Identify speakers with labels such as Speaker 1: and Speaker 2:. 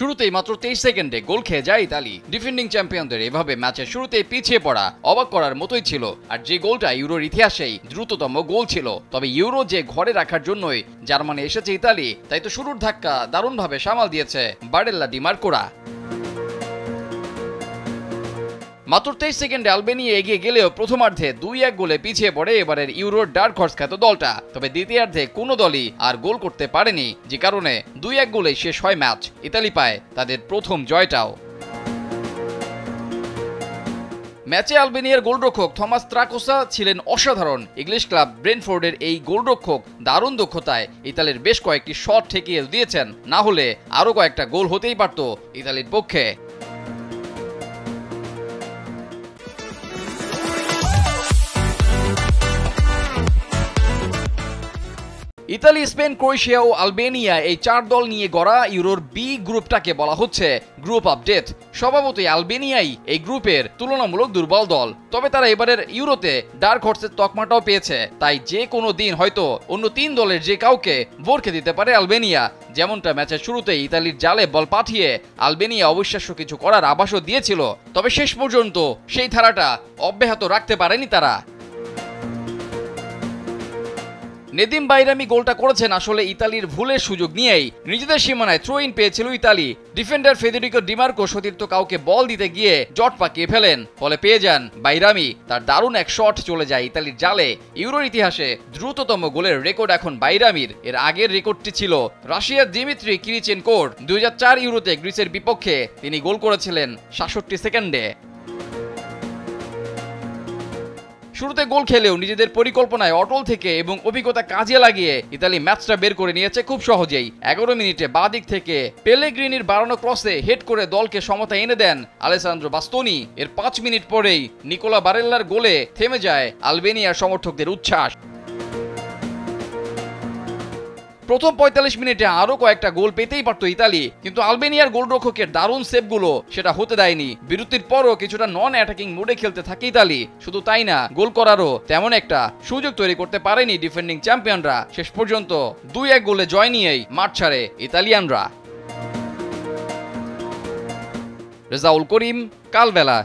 Speaker 1: শুরুতেই মাত্র 23 সেকেন্ডে গোল খেয়ে যায় ইতালি। ডিফেন্ডিং চ্যাম্পিয়নদের এভাবে ম্যাচের শুরুতেই পিছিয়ে পড়া অবাক করার মতোই ছিল। আর যে গোলটা ইউরোর ইতিহাসেই দ্রুততম গোল ছিল। তবে ইউরো যে ঘরে রাখার জন্যই জার্মানি এসেছে ইতালি, তাই তো শুরুর ধাক্কা দারুণভাবে সামাল দিয়েছে বারেল্লা ডি মার্কোরা। মাত্র 23 সেকেন্ডে আলবেনিয়া এগিয়ে গেলেও প্রথমার্ধে 2-1 গোলে পিছিয়ে পড়ে এবারের ইউরোর ডার্ক হর্স খ্যাত দলটা। তবে দ্বিতীয়ার্ধে কোনো দলই আর গোল করতে পারেনি, যে কারণে 2-1 গোলে শেষ হয় ম্যাচ। ইতালি পায় তাদের প্রথম জয়টাও। ম্যাচে আলবেনিয়ার গোলরক্ষক থমাস ত্রাকোসা ছিলেন অসাধারণ। ইংলিশ ক্লাব ব্রেন্টফোর্ডের এই গোলরক্ষক দারুণ দক্ষতায় ইতালির বেশ কয়েকটি শট ঠেকিয়ে দিয়েছেন, না হলে আরও কয়েকটা গোল হতেই পারত ইতালির পক্ষে। ইতালি, স্পেন, ক্রোয়েশিয়া ও আলবেনিয়া এই 4 দল নিয়ে গড়া ইউরোর বি গ্রুপটাকে বলা হচ্ছে গ্রুপ অফ ডেথ। স্বভাবতই আলবেনিয়াই এই গ্রুপের তুলনামূলক দুর্বল দল, তবে তারা এবারের ইউরোতে ডার্ক হর্সের তকমাটাও পেয়েছে। তাই যে কোনো দিন হয়তো অন্য 3 দলের যে কাউকে ভরকে দিতে পারে আলবেনিয়া। যেমনটা ম্যাচের শুরুতেই ইতালির জালে বল পাঠিয়ে আলবেনিয়া অবিশ্বাস্য কিছু করার আভাসও দিয়েছিল, তবে শেষ পর্যন্ত সেই ধারাটা অব্যাহত রাখতে পারেনি তারা। নেদিম বাইরামি গোলটা করেছেন আসলে ইতালির ভুলের সুযোগ নিয়েই। নিজেদের সীমানায় থ্রো ইন পেয়েছিল ইতালি। ডিফেন্ডার ফেদেরিকো ডিমার্কো সতীর্থ কাউকে বল দিতে গিয়ে জট পাকিয়ে ফেলেন, ফলে পেয়ে যান বাইরামি। তার দারুণ এক শট চলে যায় ইতালির জালে। ইউরোর ইতিহাসে দ্রুততম গোলের রেকর্ড এখন বাইরামির। এর আগের রেকর্ডটি ছিল রাশিয়ার দিমিত্রি কিরিচেনকোর। 2004 ইউরোতে গ্রিসের বিপক্ষে তিনি গোল করেছিলেন 67 সেকেন্ডে। শুরুতে গোল খেলেও নিজেদের পরিকল্পনায় অটল থেকে এবং অভিজ্ঞতা কাজে লাগিয়ে ইতালি ম্যাচটা বের করে নিয়েছে খুব সহজেই। 11 মিনিটে বাঁ দিক থেকে পেলেগ্রিনির বাড়ানো ক্রসে হেড করে দলকে সমতা এনে দেন আলেসান্দ্রো বাস্তোনি। এর 5 মিনিট পরেই নিকোলা বারেল্লার গোলে থেমে যায় আলবেনিয়ার সমর্থকদের উচ্ছ্বাস। প্রথম 45 মিনিটে আরো কয়েকটা গোল পেতেই পারত ইতালি, কিন্তু আলবেনিয়ার গোলরক্ষকের দারুণ সেভগুলো সেটা হতে দেয়নি। বিরতির পরও কিছুটা নন অ্যাটাকিং মোডে খেলতে থাকে ইতালি। শুধু তাই না, গোল করারও তেমন একটা সুযোগ তৈরি করতে পারেনি ডিফেন্ডিং চ্যাম্পিয়নরা। শেষ পর্যন্ত 2-1 গোলে জয় নিয়েই মাঠ ছাড়ে ইতালিয়ানরা। রেজাউল করিম, কালবেলা।